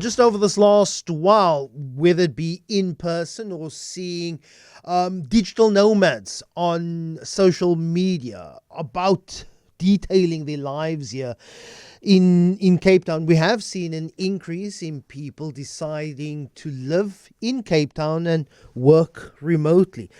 just over this last while, whether it be in person or seeing digital nomads on social media about detailing their lives here in Cape Town, we have seen an increase in people deciding to live in Cape Town and work remotely.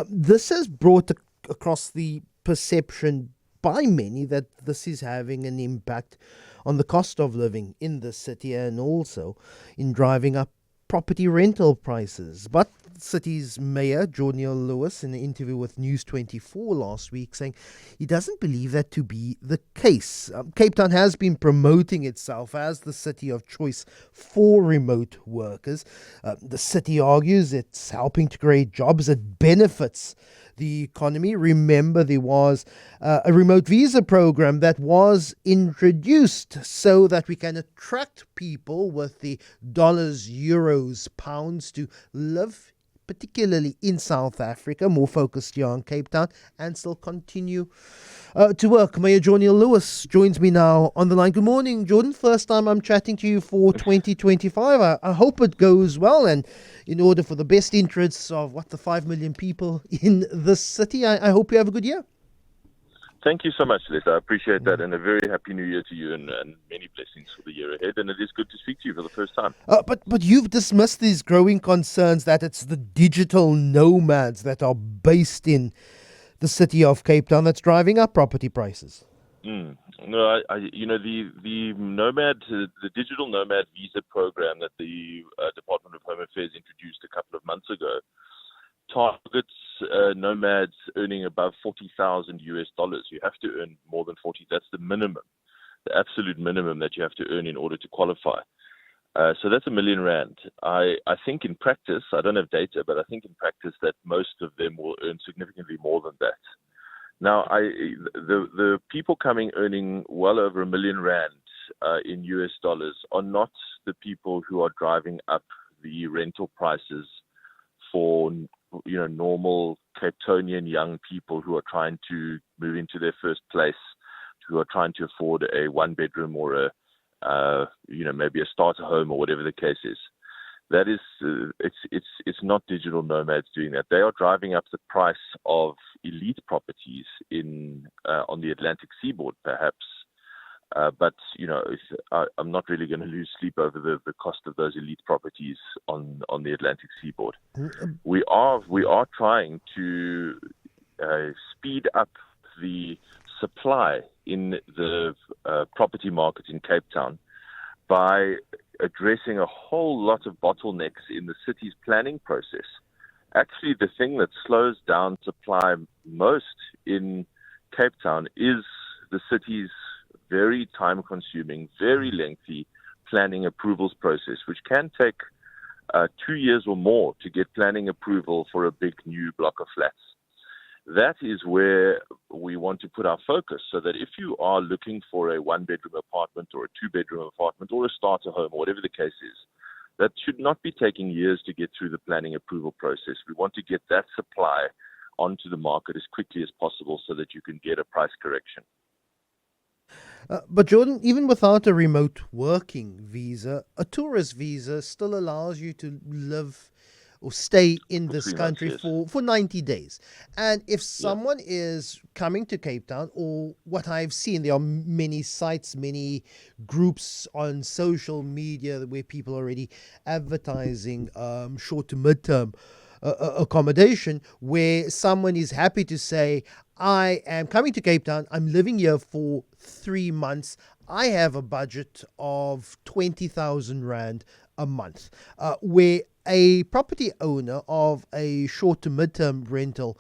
This has brought across the perception by many that this is having an impact on the cost of living in the city and also in driving up property rental prices. But city's mayor, Geordin Hill-Lewis, in an interview with News 24 last week, saying he doesn't believe that to be the case. Cape Town has been promoting itself as the city of choice for remote workers. The city argues it's helping to create jobs. It benefits the economy. Remember, there was a remote visa program that was introduced so that we can attract people with the dollars, euros, pounds to live, particularly in South Africa, more focused here on Cape Town, and still continue to work. Mayor Geordin Hill-Lewis joins me now on the line. Good morning, Geordin. First time I'm chatting to you for 2025. I hope it goes well, and in order for the best interests of the 5 million people in this city, I hope you have a good year. Thank you so much, Lester. I appreciate that, and a very happy new year to you, and many blessings for the year ahead. And it is good to speak to you for the first time. But you've dismissed these growing concerns that it's the digital nomads that are based in the city of Cape Town that's driving up property prices. No, the nomad, the digital nomad visa program that the Department of Home Affairs introduced a couple of months ago targets nomads earning above $40,000 US. You have to earn more than 40. That's the minimum, the absolute minimum that you have to earn in order to qualify. So that's R1 million. I think in practice, I don't have data, but I think in practice that most of them will earn significantly more than that. Now, the people earning well over R1 million in US dollars are not the people who are driving up the rental prices for normal Cape Townian young people who are trying to move into their first place, who are trying to afford a one-bedroom or maybe a starter home or whatever the case is. That is, it's not digital nomads doing that. They are driving up the price of elite properties on the Atlantic seaboard, perhaps. But I'm not really going to lose sleep over the cost of those elite properties on the Atlantic seaboard. We are trying to speed up the supply in the property market in Cape Town by addressing a whole lot of bottlenecks in the city's planning process. Actually, the thing that slows down supply most in Cape Town is the city's very time-consuming, very lengthy planning approvals process, which can take 2 years or more to get planning approval for a big new block of flats. That is where we want to put our focus, so that if you are looking for a one-bedroom apartment or a two-bedroom apartment or a starter home or whatever the case is, that should not be taking years to get through the planning approval process. We want to get that supply onto the market as quickly as possible so that you can get a price correction. But Geordin, even without a remote working visa, a tourist visa still allows you to live or stay in this country for 90 days. And if someone is coming to Cape Town, or what I've seen, there are many sites, many groups on social media where people are already advertising short to mid-term accommodation, where someone is happy to say, I am coming to Cape Town, I'm living here for 3 months, I have a budget of 20,000 Rand a month, where a property owner of a short to mid-term rental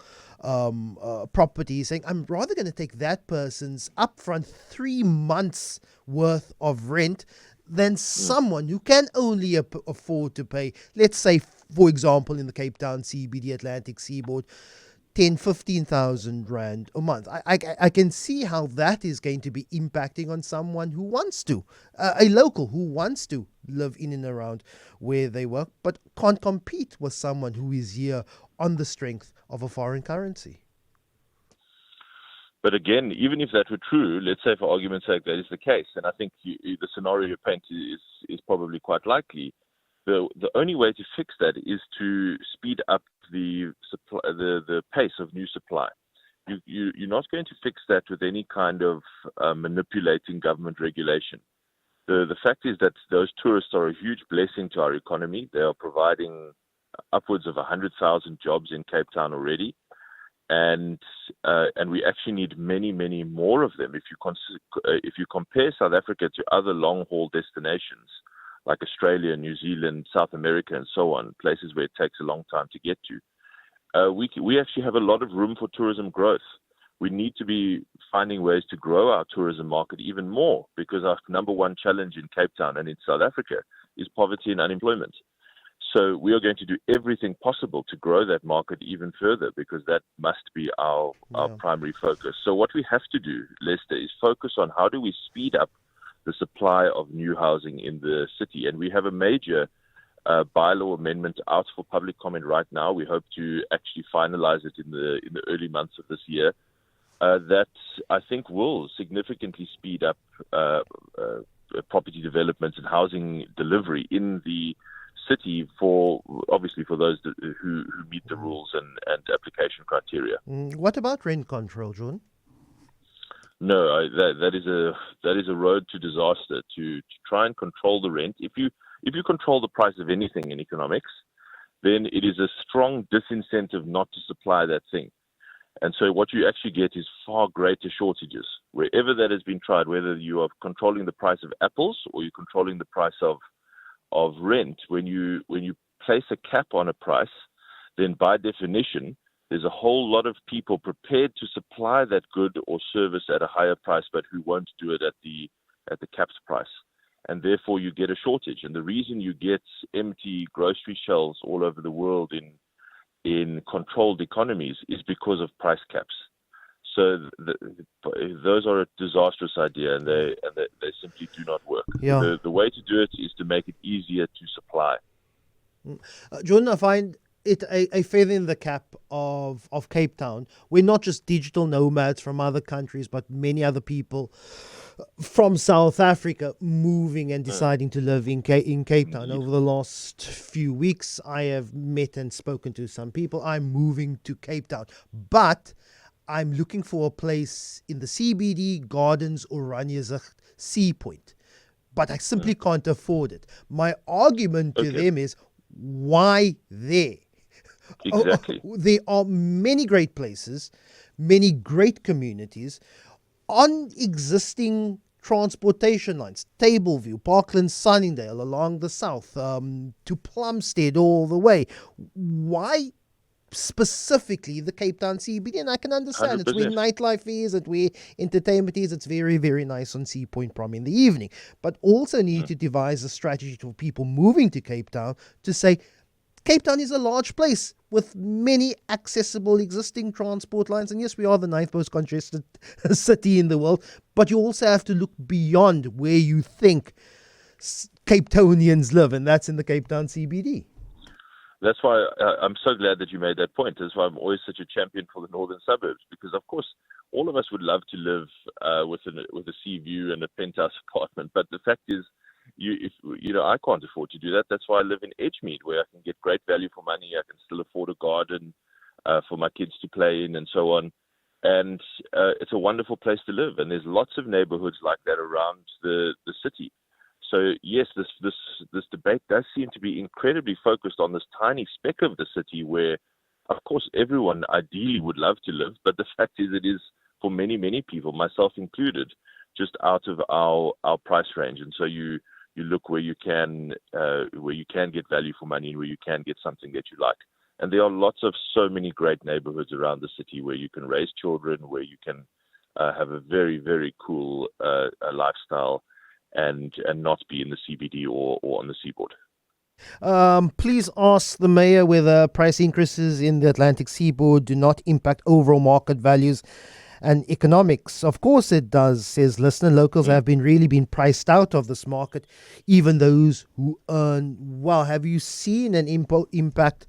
property is saying, I'm rather going to take that person's upfront 3 months worth of rent than someone who can only afford to pay, let's say, for example, in the Cape Town CBD Atlantic seaboard, 10,000-15,000 Rand a month. I can see how that is going to be impacting on someone who wants to, a local who wants to live in and around where they work, but can't compete with someone who is here on the strength of a foreign currency. But again, even if that were true, let's say for argument's sake that is the case, and I think the scenario you paint is probably quite likely. The only way to fix that is to speed up the supply, the pace of new supply. You're not going to fix that with any kind of manipulating government regulation. The fact is that those tourists are a huge blessing to our economy. They are providing upwards of 100,000 jobs in Cape Town already. And we actually need many, many more of them. If you compare South Africa to other long-haul destinations like Australia, New Zealand, South America, and so on, places where it takes a long time to get to, we actually have a lot of room for tourism growth. We need to be finding ways to grow our tourism market even more, because our number one challenge in Cape Town and in South Africa is poverty and unemployment. So we are going to do everything possible to grow that market even further, because that must be our primary focus. So what we have to do, Lester, is focus on how do we speed up the supply of new housing in the city. And we have a major bylaw amendment out for public comment right now. We hope to actually finalize it in the early months of this year. That I think will significantly speed up property development and housing delivery in the city, obviously for those who meet the rules and application criteria. What about rent control, John? No, that is a road to disaster. To try and control the rent. If you control the price of anything in economics, then it is a strong disincentive not to supply that thing. And so what you actually get is far greater shortages. Wherever that has been tried, whether you are controlling the price of apples or you're controlling the price of rent, when you place a cap on a price, then by definition, there's a whole lot of people prepared to supply that good or service at a higher price, but who won't do it at the capped price. And therefore you get a shortage. And the reason you get empty grocery shelves all over the world in controlled economies is because of price caps. So those are a disastrous idea, and they simply do not work. Yeah. The way to do it is to make it easier to supply. Jordan, I find it a feather in the cap of Cape Town. We're not just digital nomads from other countries, but many other people from South Africa moving and deciding to live in Cape Town. Over the last few weeks, I have met and spoken to some people. I'm moving to Cape Town, but I'm looking for a place in the CBD, Gardens, Oranjezicht, Sea Point, but I simply can't afford it. My argument to them is, why there? Exactly. There are many great places, many great communities on existing transportation lines, Tableview, Parkland, Sunningdale, along the south, to Plumstead all the way. Why specifically the Cape Town CBD? And I can understand 100%. It's where nightlife is, it's where entertainment is. It's very, very nice on Sea Point Prom in the evening. But also need to devise a strategy for people moving to Cape Town to say, Cape Town is a large place with many accessible existing transport lines. And yes, we are the ninth most congested city in the world, but you also have to look beyond where you think Cape Townians live, and that's in the Cape Town CBD. That's why I'm so glad that you made that point. That's why I'm always such a champion for the northern suburbs, because of course all of us would love to live with a sea view and a penthouse apartment. But the fact is, I can't afford to do that. That's why I live in Edgemead, where I can get great value for money. I can still afford a garden for my kids to play in and so on. And it's a wonderful place to live. And there's lots of neighborhoods like that around the city. So yes, this debate does seem to be incredibly focused on this tiny speck of the city where, of course, everyone ideally would love to live. But the fact is, it is for many, many people, myself included, just out of our price range. And so you look where you can get value for money, and where you can get something that you like. And there are so many great neighborhoods around the city where you can raise children, where you can have a very, very cool lifestyle and not be in the CBD or on the seaboard. Please ask the mayor whether price increases in the Atlantic seaboard do not impact overall market values and economics. Of course it does, says listener. Locals have really been priced out of this market, even those who earn well. Have you seen an impact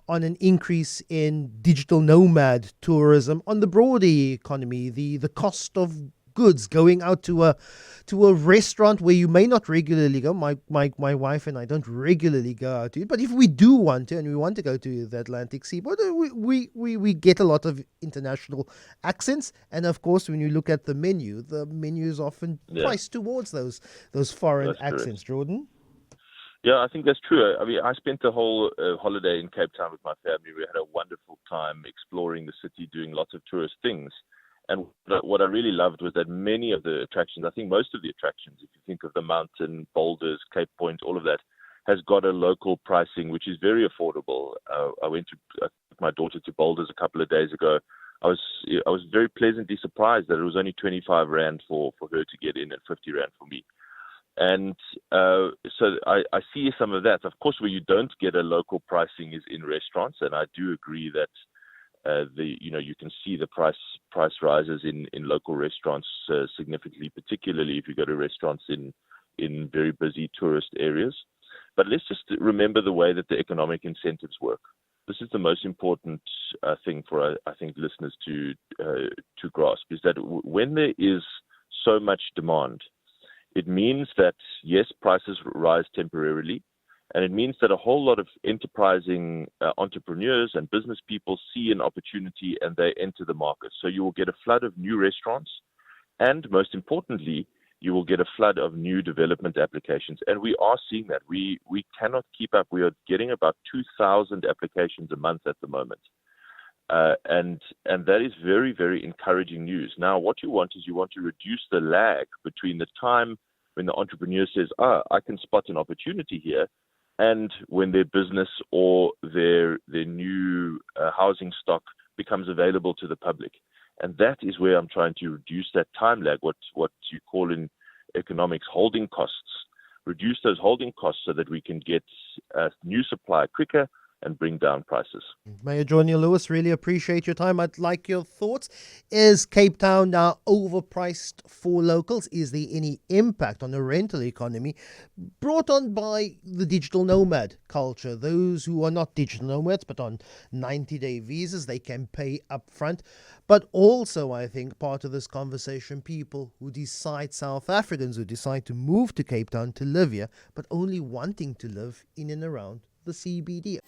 on an increase in digital nomad tourism on the broader economy, the cost of goods going out to a restaurant where you may not regularly go. My wife and I don't regularly go out to it, but if we do want to and we want to go to the Atlantic seaboard, we get a lot of international accents. And of course, when you look at the menu is often priced towards those foreign That's correct. accents, Jordan. Yeah, I think that's true. I mean, I spent the whole holiday in Cape Town with my family. We had a wonderful time exploring the city, doing lots of tourist things. And what I really loved was that many of the attractions, I think most of the attractions, if you think of the mountain, boulders, Cape Point, all of that, has got a local pricing, which is very affordable. I took my daughter to Boulders a couple of days ago. I was very pleasantly surprised that it was only 25 Rand for her to get in and 50 Rand for me. And so I see some of that. Of course, where you don't get a local pricing is in restaurants, and I do agree that you can see the price rises in local restaurants significantly, particularly if you go to restaurants in very busy tourist areas. But let's just remember the way that the economic incentives work. This is the most important thing for I think listeners to grasp, is that when there is so much demand, it means that yes, prices rise temporarily. And it means that a whole lot of enterprising entrepreneurs and business people see an opportunity and they enter the market. So you will get a flood of new restaurants. And most importantly, you will get a flood of new development applications. And we are seeing that. We cannot keep up. We are getting about 2,000 applications a month at the moment. And that is very, very encouraging news. Now, what you want is you want to reduce the lag between the time when the entrepreneur says, I can spot an opportunity here, and when their business or their new housing stock becomes available to the public. And that is where I'm trying to reduce that time lag, what you call in economics holding costs. Reduce those holding costs so that we can get new supply quicker and bring down prices. Mayor Geordin Hill-Lewis, really appreciate your time. I'd like your thoughts. Is Cape Town now overpriced for locals? Is there any impact on the rental economy brought on by the digital nomad culture? Those who are not digital nomads but on 90-day visas, they can pay up front. But also, I think, part of this conversation, people who decide, South Africans who decide to move to Cape Town to live here, but only wanting to live in and around the CBD.